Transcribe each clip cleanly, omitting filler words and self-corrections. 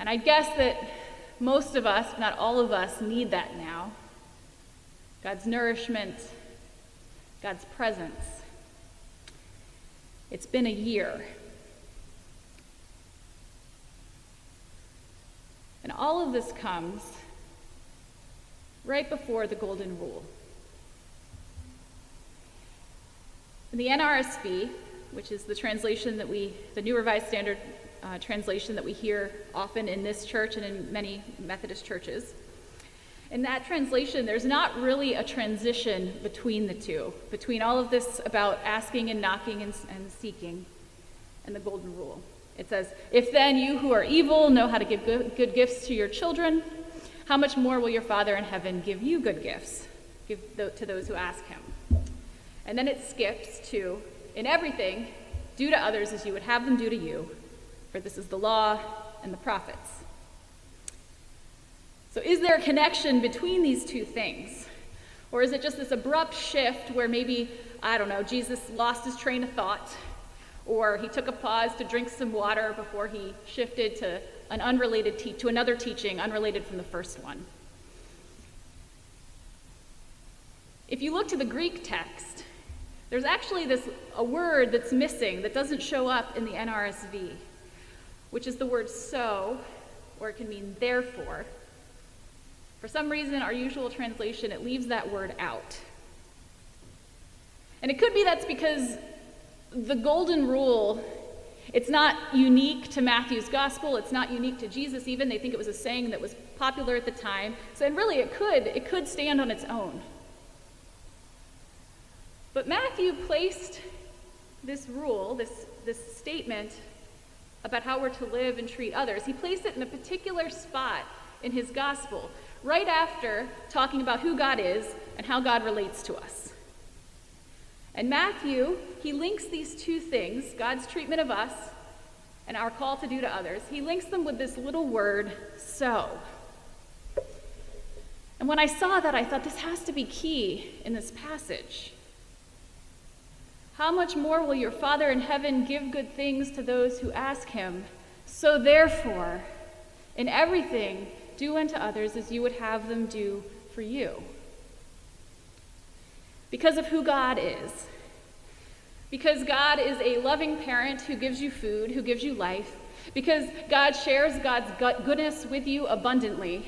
And I guess that most of us, if not all of us, need that now. God's nourishment, God's presence. It's been a year. And all of this comes right before the Golden Rule. In the NRSV, which is the translation that the New Revised Standard translation that we hear often in this church and in many Methodist churches, in that translation, there's not really a transition between the two, between all of this about asking and knocking and seeking and the Golden Rule. It says, "If then you who are evil know how to give good gifts to your children, how much more will your Father in heaven give you good gifts, to those who ask him?" And then it skips to, "In everything, do to others as you would have them do to you, for this is the law and the prophets." So is there a connection between these two things? Or is it just this abrupt shift where maybe, I don't know, Jesus lost his train of thought, or he took a pause to drink some water before he shifted to another teaching unrelated from the first one? If you look to the Greek text, there's actually a word that's missing that doesn't show up in the NRSV, which is the word "so," or it can mean "therefore." For some reason, our usual translation, it leaves that word out. And it could be that's because the Golden Rule, it's not unique to Matthew's gospel, it's not unique to Jesus even. They think it was a saying that was popular at the time. So, and really it could stand on its own. But Matthew placed this rule, this statement about how we're to live and treat others, he placed it in a particular spot in his gospel, right after talking about who God is and how God relates to us. And Matthew, he links these two things, God's treatment of us and our call to do to others, he links them with this little word, "so." And when I saw that, I thought this has to be key in this passage. How much more will your Father in heaven give good things to those who ask him? So therefore, in everything, do unto others as you would have them do for you. Because of who God is. Because God is a loving parent who gives you food, who gives you life. Because God shares God's goodness with you abundantly.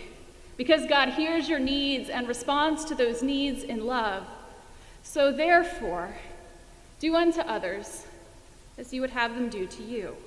Because God hears your needs and responds to those needs in love. So therefore, do unto others as you would have them do to you.